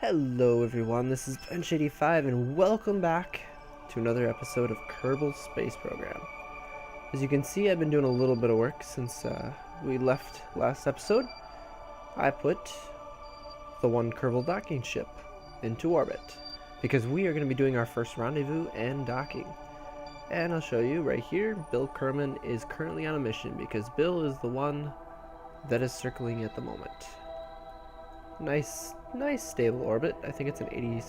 Hello everyone, this is Bench85 and welcome back to another episode of Kerbal's Space Program. As you can see, I've been doing a little bit of work since we left last episode. I put the one Kerbal docking ship into orbit because we are going to be doing our first rendezvous and docking. And I'll show you right here, Bill Kerman is currently on a mission because Bill is the one that is circling at the moment. Nice stable orbit. I think it's an 80,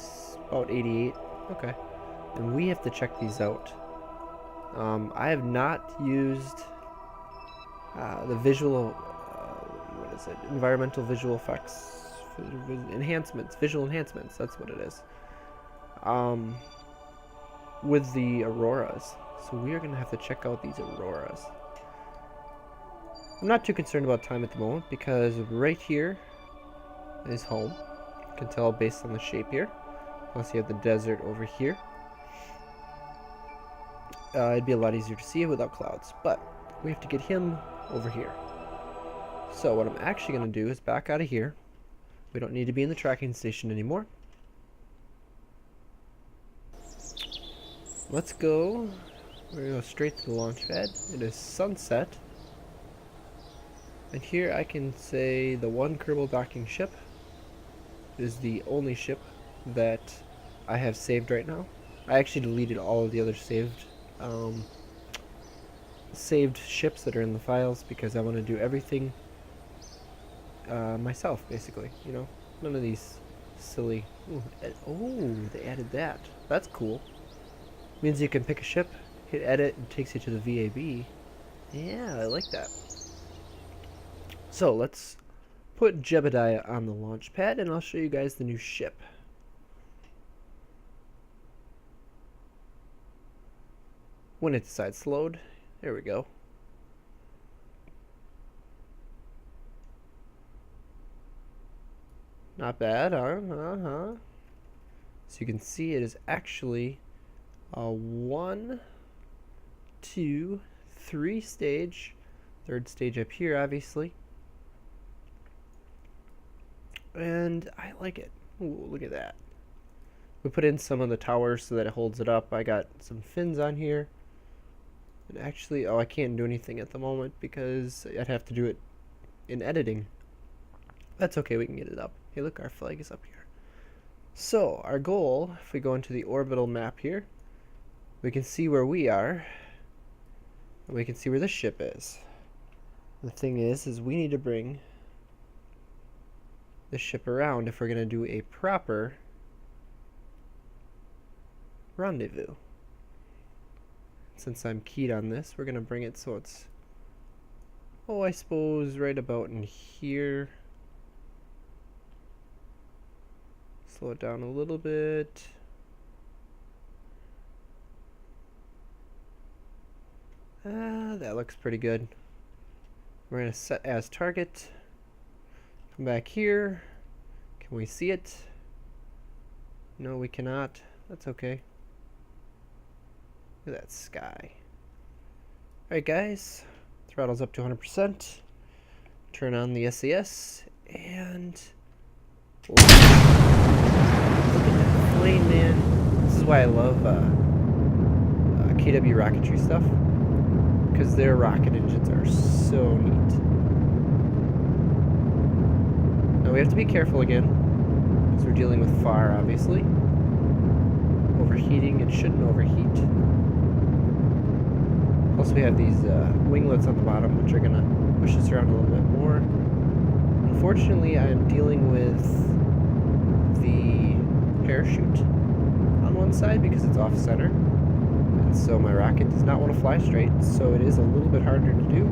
about 88. Okay. And we have to check these out. I have not used the visual, what is it? Environmental visual effects, visual enhancements. That's what it is. With the auroras. So we are going to have to check out these auroras. I'm not too concerned about time at the moment because right here is home. You can tell based on the shape here. Plus you have the desert over here. It'd be a lot easier to see it without clouds, but we have to get him over here. So what I'm actually going to do is back out of here. We don't need to be in the tracking station anymore. Let's go. We're going to go straight to the launch pad. It is sunset. And here I can say the one Kerbal docking ship is the only ship that I have saved right now. I actually deleted all of the other saved ships that are in the files because I want to do everything myself, basically. You know, none of these silly. Oh, they added that. That's cool. Means you can pick a ship, hit edit, and it takes you to the VAB. Yeah, I like that. So let's put Jebediah on the launch pad and I'll show you guys the new ship. When it decides to load, there we go. Not bad, huh? So you can see it is actually a 1, 2, 3 stage. Third stage up here, obviously. And I like it. Ooh, look at that. We put in some of the towers so that it holds it up. I got some fins on here. And actually, I can't do anything at the moment because I'd have to do it in editing. That's okay, we can get it up. Hey, look, our flag is up here. So, our goal, if we go into the orbital map here, we can see where we are. And we can see where the ship is. The thing is we need to bring the ship around if we're going to do a proper rendezvous. Since I'm keyed on this, we're going to bring it so it's, I suppose right about in here. Slow it down a little bit. That looks pretty good. We're going to set as target. Come back here. Can we see it? No, we cannot. That's okay. Look at that sky. Alright guys, throttle's up to 100%. Turn on the SAS and look at that flame, man. This is why I love KW rocketry stuff, because their rocket engines are so neat. Now we have to be careful again, because we're dealing with fire, obviously. Overheating, it shouldn't overheat. Plus we have these winglets on the bottom, which are going to push us around a little bit more. Unfortunately, I am dealing with the parachute on one side because it's off-center. And so my rocket does not want to fly straight, so it is a little bit harder to do.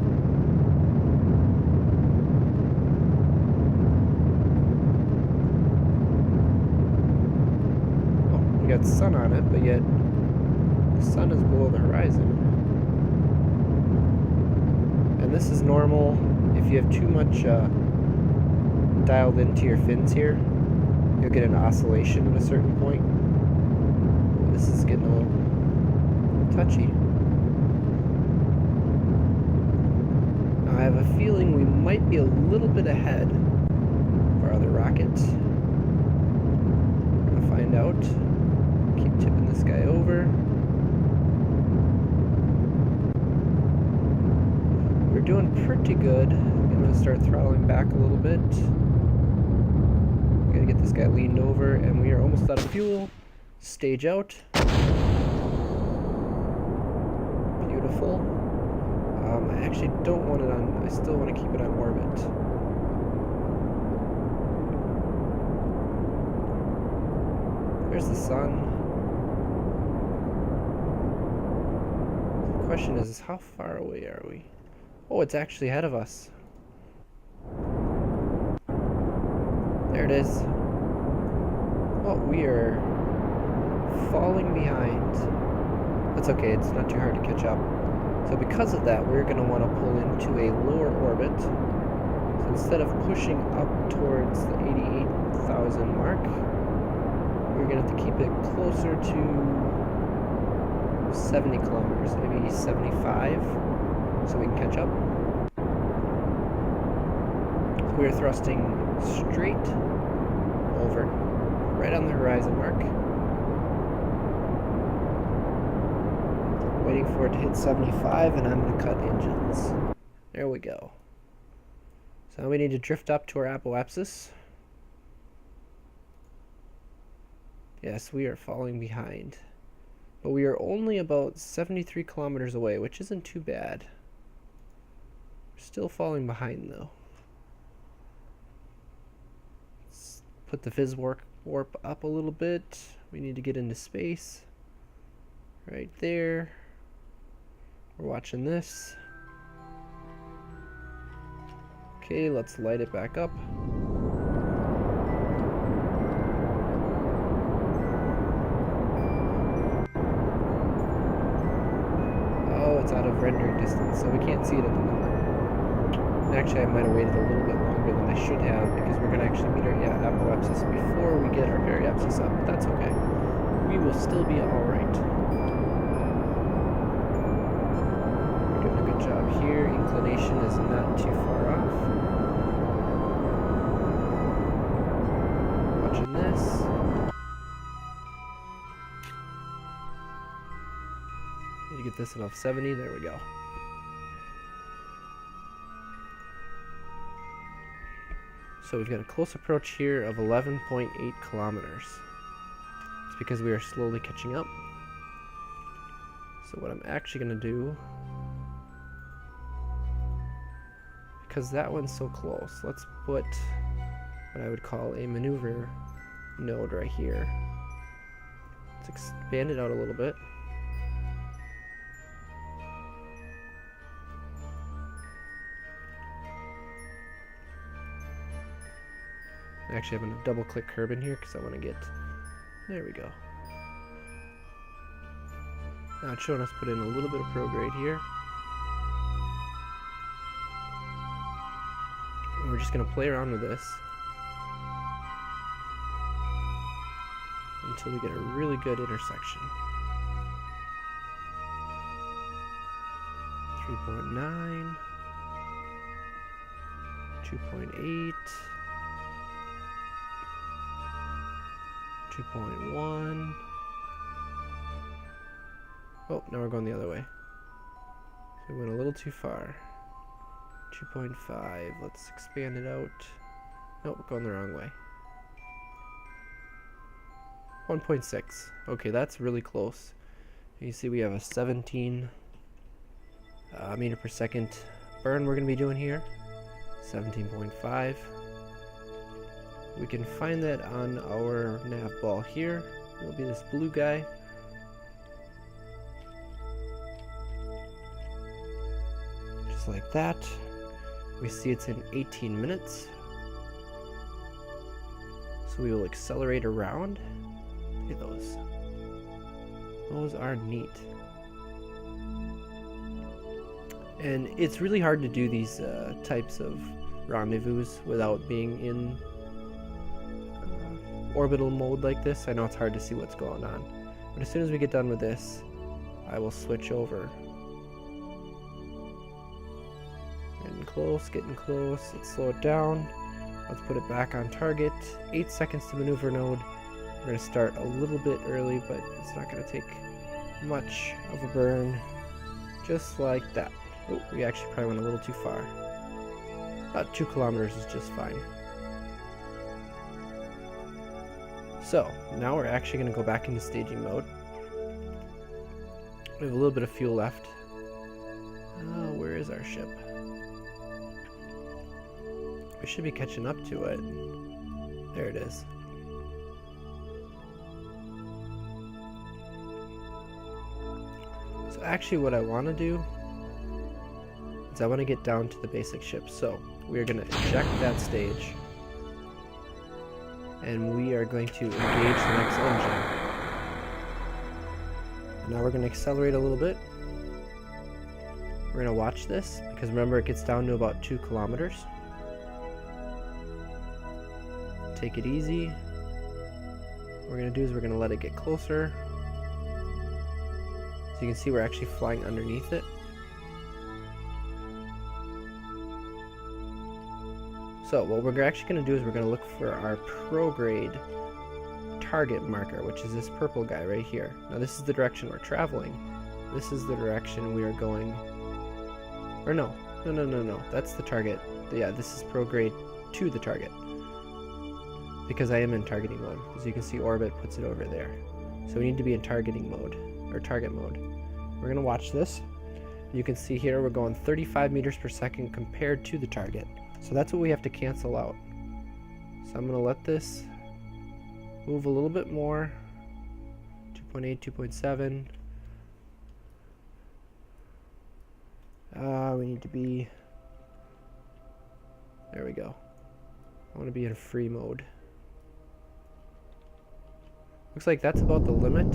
Oh, we got sun on it, but yet the sun is below the horizon. And this is normal. If you have too much dialed into your fins here, you'll get an oscillation at a certain point. Ooh, this is getting a little touchy. Now I have a feeling we might be a little bit ahead of our other rocket. Keep tipping this guy over. We're doing pretty good. I'm gonna start throttling back a little bit. Gotta get this guy leaned over, and we are almost out of fuel. Stage out. Beautiful. I actually don't want it on, I still want to keep it on orbit. There's the sun. The question is how far away are we? Oh, it's actually ahead of us. There it is. Oh, we are falling behind. That's okay, it's not too hard to catch up. So because of that, we're going to want to pull into a lower orbit. So instead of pushing up towards the 88,000 mark, we're going to have to keep it closer to 70 kilometers, maybe 75, so we can catch up. So we're thrusting straight over, right on the horizon mark. Waiting for it to hit 75, and I'm going to cut engines. There we go. So now we need to drift up to our apoapsis. Yes, we are falling behind. But we are only about 73 kilometers away, which isn't too bad. We're still falling behind, though. Let's put the fizz warp up a little bit. We need to get into space. Right there. We're watching this. Okay, let's light it back up. Oh, it's out of rendering distance, so we can't see it at the moment. And actually, I might have waited a little bit longer than I should have, because we're going to actually meet our apoapsis before we get our periapsis up. But that's okay. We will still be alright. Job here. Inclination is not too far off. Watching this. Need to get this above 70. There we go. So we've got a close approach here of 11.8 kilometers. It's because we are slowly catching up. So what I'm actually going to do, because that one's so close, let's put what I would call a maneuver node right here. Let's expand it out a little bit. Actually, I'm going to double click Kerbal here because I want to get, there we go. Now it's showing us put in a little bit of prograde here. We're just going to play around with this until we get a really good intersection. 3.9, 2.8, 2.1. Oh, now we're going the other way. So we went a little too far. 2.5, let's expand it out. Nope, we're going the wrong way. 1.6, okay, that's really close. You see we have a 17 meter per second burn we're going to be doing here. 17.5. We can find that on our nav ball here. It'll be this blue guy. Just like that. We see it's in 18 minutes. So we will accelerate around. Look at those. Those are neat. And it's really hard to do these types of rendezvous without being in orbital mode like this. I know it's hard to see what's going on. But as soon as we get done with this, I will switch over. Getting close. Let's slow it down. Let's put it back on target. 8 seconds to maneuver node. We're going to start a little bit early, but it's not going to take much of a burn. Just like that. Oh, we actually probably went a little too far. About 2 kilometers is just fine. So, now we're actually going to go back into staging mode. We have a little bit of fuel left. Where is our ship? We should be catching up to it. There it is. So actually what I want to do is I want to get down to the basic ship. So we are going to eject that stage. And we are going to engage the next engine. And now we're going to accelerate a little bit. We're going to watch this, because remember it gets down to about 2 kilometers. Take it easy. What we're going to do is we're going to let it get closer. So you can see we're actually flying underneath it. So what we're actually going to do is we're going to look for our prograde target marker, which is this purple guy right here. Now this is the direction we're traveling. This is the direction we are going. Or no. That's the target. Yeah, this is prograde to the target. Because I am in targeting mode. As you can see, orbit puts it over there. So we need to be in targeting mode, or target mode. We're going to watch this. You can see here we're going 35 meters per second compared to the target. So that's what we have to cancel out. So I'm going to let this move a little bit more. 2.8, 2.7. We need to be... There we go. I want to be in free mode. Looks like that's about the limit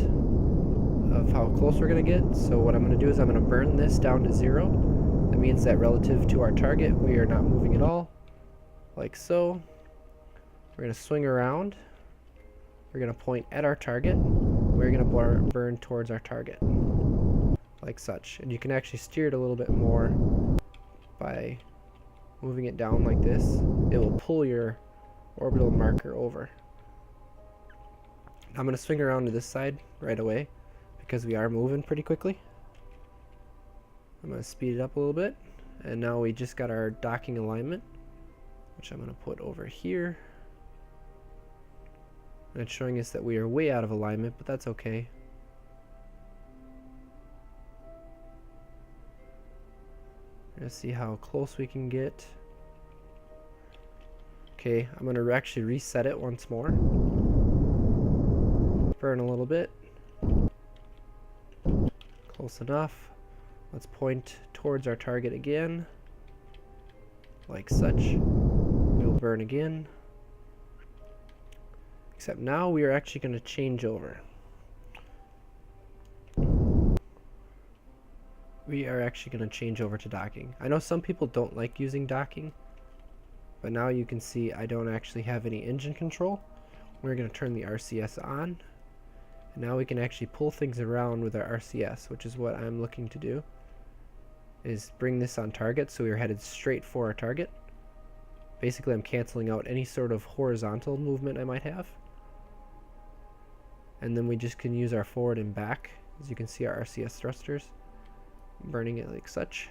of how close we're going to get. So what I'm going to do is I'm going to burn this down to 0. That means that relative to our target, we are not moving at all. Like so. We're going to swing around. We're going to point at our target. We're going to burn towards our target. Like such. And you can actually steer it a little bit more by moving it down like this. It will pull your orbital marker over. I'm going to swing around to this side right away because we are moving pretty quickly. I'm going to speed it up a little bit, and now we just got our docking alignment, which I'm going to put over here. And it's showing us that we are way out of alignment, but that's okay. We're going to see how close we can get. Okay, I'm going to actually reset it once more. Burn a little bit. Close enough. Let's point towards our target again. Like such. We'll burn again. Except now we are actually going to change over. We are actually going to change over to docking. I know some people don't like using docking, but now you can see I don't actually have any engine control. We're going to turn the RCS on. And now we can actually pull things around with our RCS, which is what I'm looking to do. Is bring this on target so we're headed straight for our target. Basically I'm canceling out any sort of horizontal movement I might have. And then we just can use our forward and back. As you can see, our RCS thrusters. Burning it like such.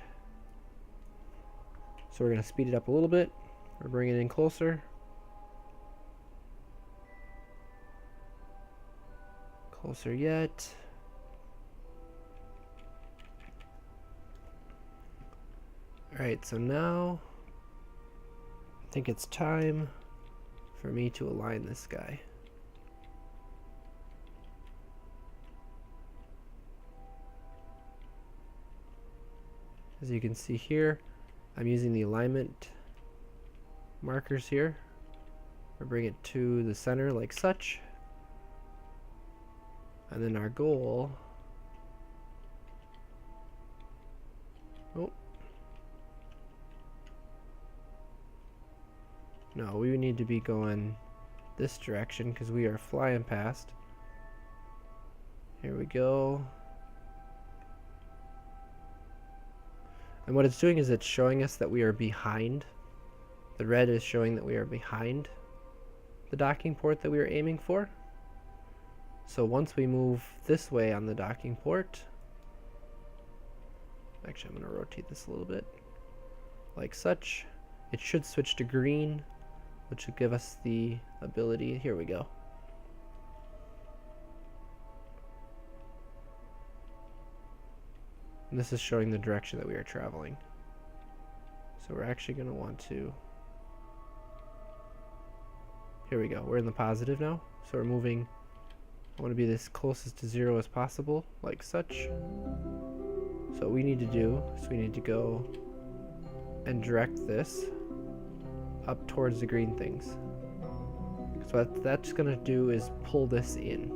So we're going to speed it up a little bit. We're bringing it in closer. Closer yet. Alright, so now I think it's time for me to align this guy. As you can see here, I'm using the alignment markers here. We'll bring it to the center like such. And then our goal... Oh. No, we need to be going this direction because we are flying past. Here we go. And what it's doing is it's showing us that we are behind. The red is showing that we are behind the docking port that we were aiming for. So once we move this way on the docking port, actually I'm going to rotate this a little bit, like such, it should switch to green, which will give us the ability, here we go. And this is showing the direction that we are traveling. So we're actually going to want to, here we go, we're in the positive now. So we're moving, I want to be as closest to 0 as possible, like such. So what we need to do is we need to go and direct this up towards the green things. So what that's going to do is pull this in.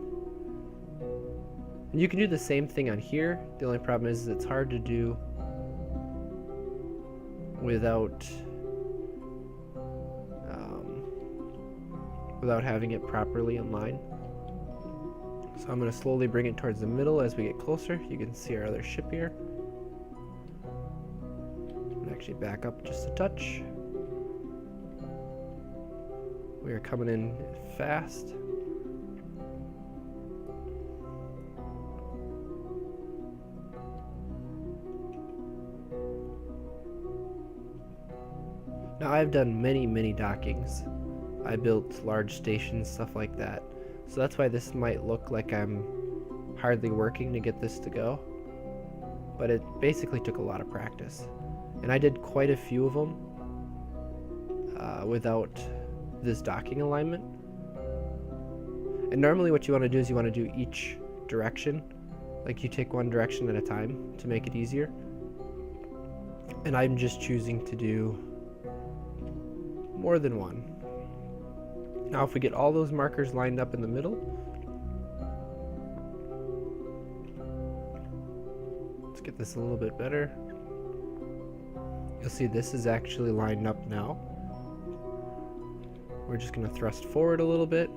And you can do the same thing on here. The only problem is it's hard to do without having it properly in line. So I'm going to slowly bring it towards the middle as we get closer. You can see our other ship here. And actually back up just a touch. We are coming in fast. Now I've done many dockings. I built large stations, stuff like that. So that's why this might look like I'm hardly working to get this to go. But it basically took a lot of practice. And I did quite a few of them without this docking alignment. And normally what you want to do is you want to do each direction. Like you take one direction at a time to make it easier. And I'm just choosing to do more than one. Now if we get all those markers lined up in the middle, let's get this a little bit better. You'll see this is actually lined up now. We're just going to thrust forward a little bit.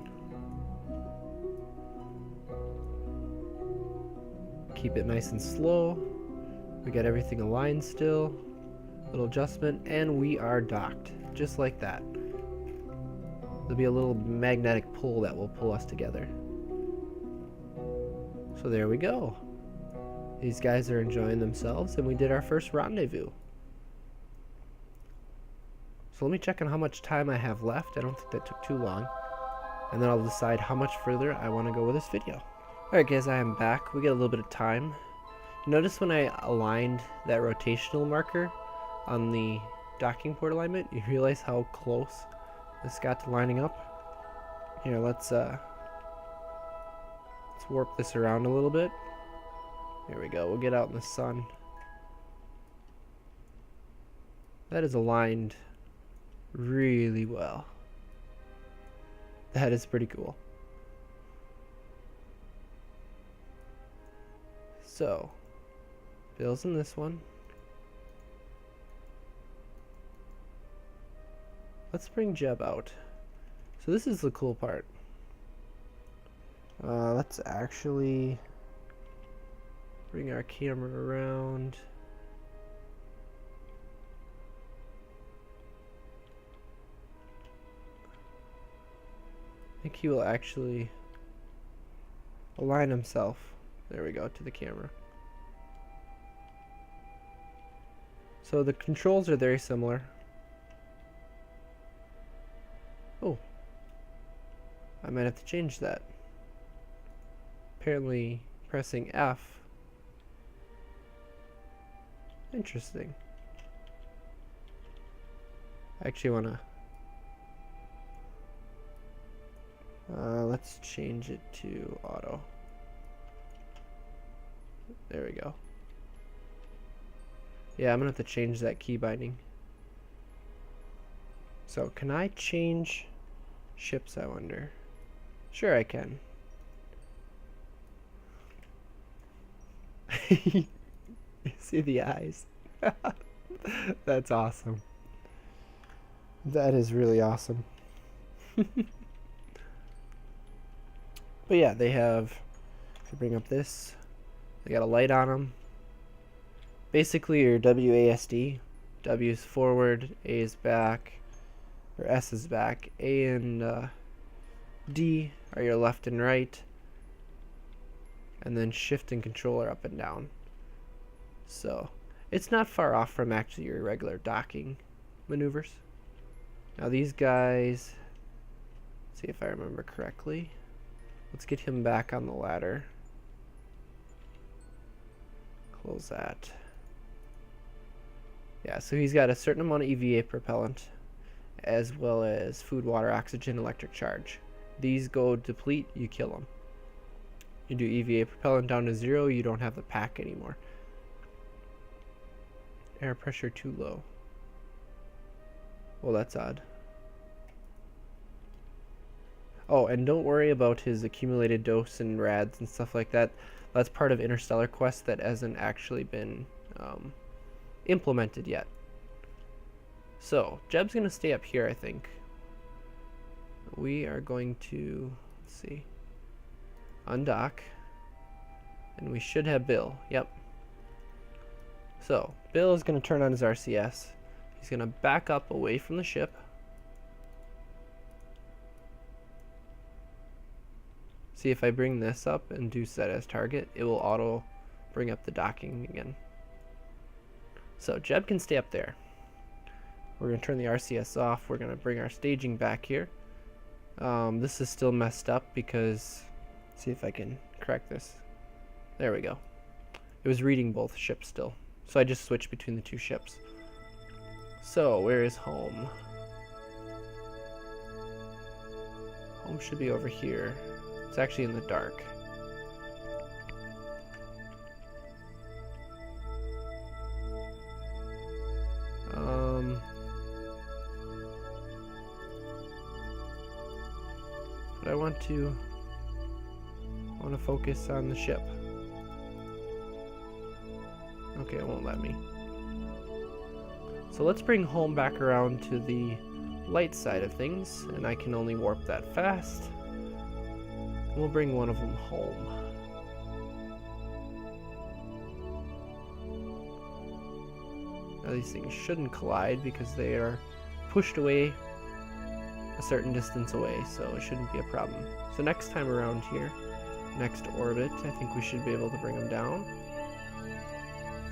Keep it nice and slow. We got everything aligned still. Little adjustment, and we are docked, just like that. There'll be a little magnetic pull that will pull us together. So there we go. These guys are enjoying themselves, and we did our first rendezvous. So let me check on how much time I have left. I don't think that took too long. And then I'll decide how much further I want to go with this video. Alright guys, I am back. We got a little bit of time. Notice when I aligned that rotational marker on the docking port alignment, you realize how close this got to lining up. Here, let's warp this around a little bit. There we go. We'll get out in the sun. That is aligned really well. That is pretty cool. So, Bill's in this one. Let's bring Jeb out. So this is the cool part. Let's actually bring our camera around. I think he will actually align himself. There we go, to the camera. So the controls are very similar. Oh, I might have to change that. Apparently pressing F. Interesting. I actually want to let's change it to auto. There we go. Yeah, I'm gonna have to change that key binding. So can I change ships, I wonder? Sure I can. You see the eyes? That's awesome. That is really awesome. But yeah, they have, if you bring up this, they got a light on them. Basically your WASD. W is forward, A is back, or S is back. A and D are your left and right. and then shift and controller up and down. So it's not far off from actually your regular docking maneuvers. Now these guys, see if I remember correctly. Let's get him back on the ladder. Close that. Yeah, so he's got a certain amount of EVA propellant, as well as food, water, oxygen, electric charge. These go deplete, you kill them. You do EVA propellant down to 0, you don't have the pack anymore. Air pressure too low. Well, that's odd. Oh, and don't worry about his accumulated dose and rads and stuff like that. That's part of Interstellar Quest that hasn't actually been implemented yet. So, Jeb's going to stay up here, I think. We are going to, let's see, undock. And we should have Bill. Yep. So, Bill is going to turn on his RCS. He's going to back up away from the ship. See, if I bring this up and do set as target, it will auto bring up the docking again. So Jeb can stay up there. We're going to turn the RCS off. We're going to bring our staging back here. This is still messed up because, see if I can correct this. There we go. It was reading both ships still. So I just switched between the two ships. So where is home? Home should be over here. It's actually in the dark. But I want to focus on the ship. Okay, it won't let me. So let's bring home back around to the light side of things, and I can only warp that fast. We'll bring one of them home. Now these things shouldn't collide because they are pushed away a certain distance away, so it shouldn't be a problem. So next time around here, next orbit, I think we should be able to bring them down.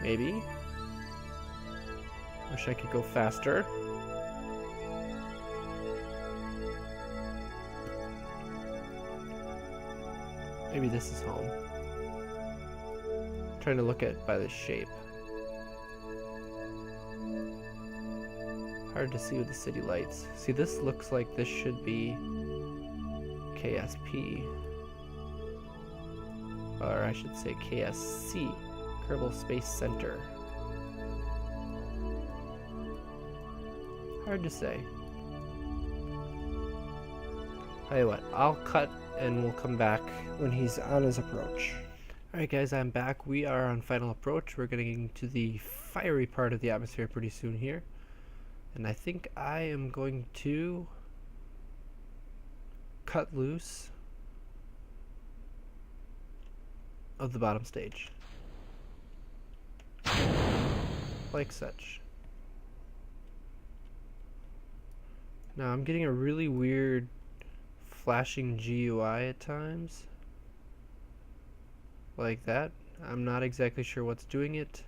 Maybe. Wish I could go faster. Maybe this is home. I'm trying to look at by the shape. Hard to see with the city lights. See, this looks like this should be KSP. Or I should say KSC, Kerbal Space Center. Hard to say. Tell you what, I'll cut and we'll come back when he's on his approach. Alright guys, I'm back. We are on final approach. We're getting to the fiery part of the atmosphere pretty soon here. And I think I am going to cut loose of the bottom stage. Like such. Now I'm getting a really weird flashing GUI at times. Like that. I'm not exactly sure what's doing it.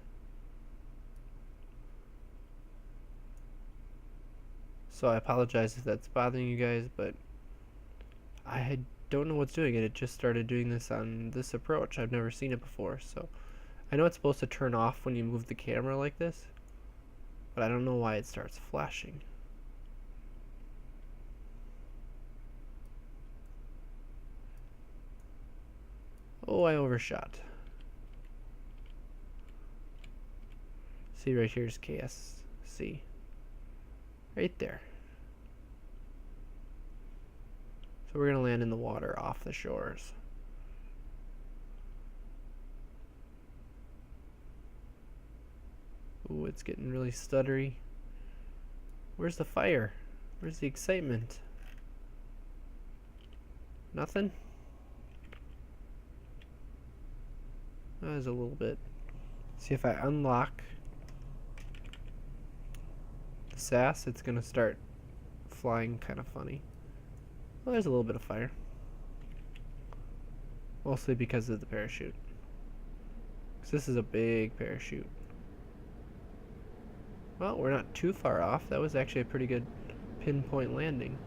So I apologize if that's bothering you guys, but I don't know what's doing it. It just started doing this on this approach. I've never seen it before, so I know it's supposed to turn off when you move the camera like this, but I don't know why it starts flashing. Oh, I overshot. See, right here is KSC. Right there. So we're going to land in the water off the shores. Ooh, it's getting really stuttery. Where's the fire? Where's the excitement? Nothing? There's a little bit. See, if I unlock the SAS, it's gonna start flying kind of funny. Well, there's a little bit of fire. Mostly because of the parachute. 'Cause this is a big parachute. Well, we're not too far off. That was actually a pretty good pinpoint landing.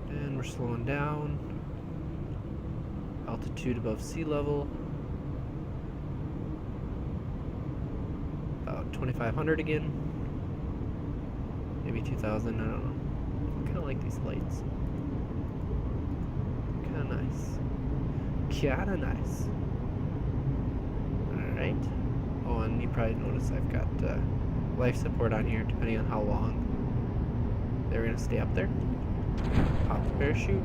And we're slowing down. Altitude above sea level. About 2,500 again. Maybe 2,000, I don't know. I kind of like these lights. Kind of nice. Kinda nice. Alright. Oh, and you probably noticed I've got life support on here, depending on how long they're going to stay up there. Pop the parachute.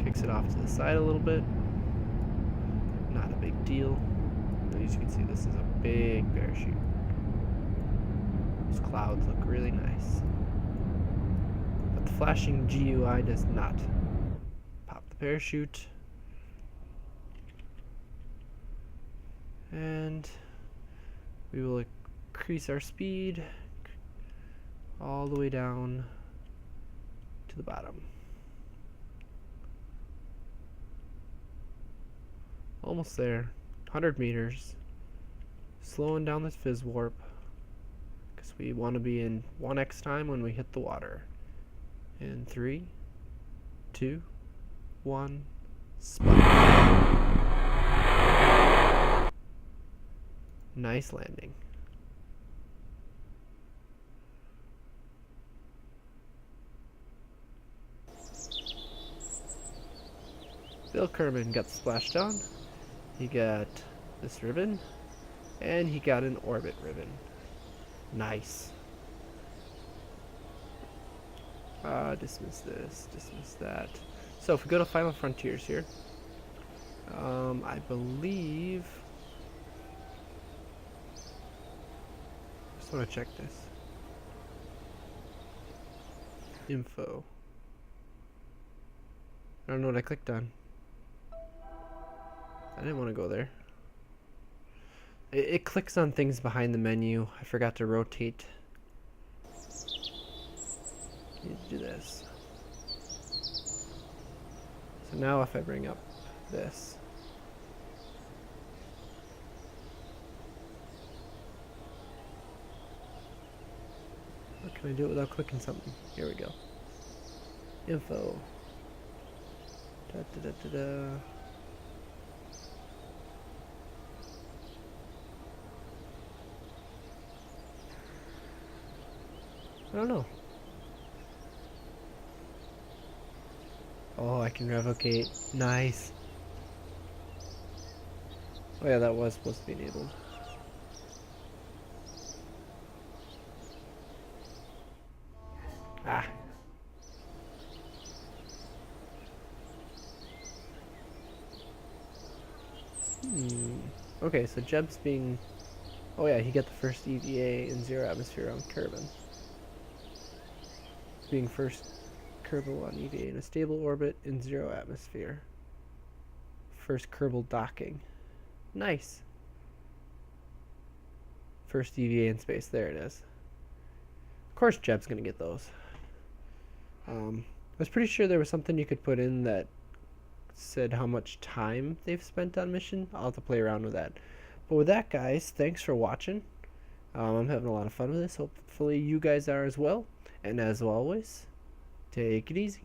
Kicks it off to the side a little bit. Not a big deal. As you can see, this is a big parachute. Those clouds look really nice. But the flashing GUI does not. Pop the parachute. And we will increase our speed all the way down to the bottom. Almost there. 100 meters. Slowing down this fizz warp because we want to be in 1x time when we hit the water. In 3, 2, 1, spot. Nice landing. Bill Kerman got splashed on. He got this ribbon. And he got an orbit ribbon. Nice. Dismiss this, dismiss that. So if we go to Final Frontiers here, I believe... Just want to check this. Info. I don't know what I clicked on. I didn't want to go there. It clicks on things behind the menu. I forgot to rotate. Need to do this. So now if I bring up this. How can I do it without clicking something? Here we go. Info. Da da da da da. I don't know. Oh, I can revocate. Nice. Oh yeah, that was supposed to be enabled. Ah. Okay, so Jeb's being... Oh yeah, he got the first EVA in 0 atmosphere on Kerbal. Being first Kerbal on EVA in a stable orbit in 0 atmosphere. First Kerbal docking. Nice. First EVA in space. There it is. Of course Jeb's gonna get those. I was pretty sure there was something you could put in that said how much time they've spent on mission. I'll have to play around with that. But with that, guys, thanks for watching. I'm having a lot of fun with this. Hopefully you guys are as well. And as always, take it easy.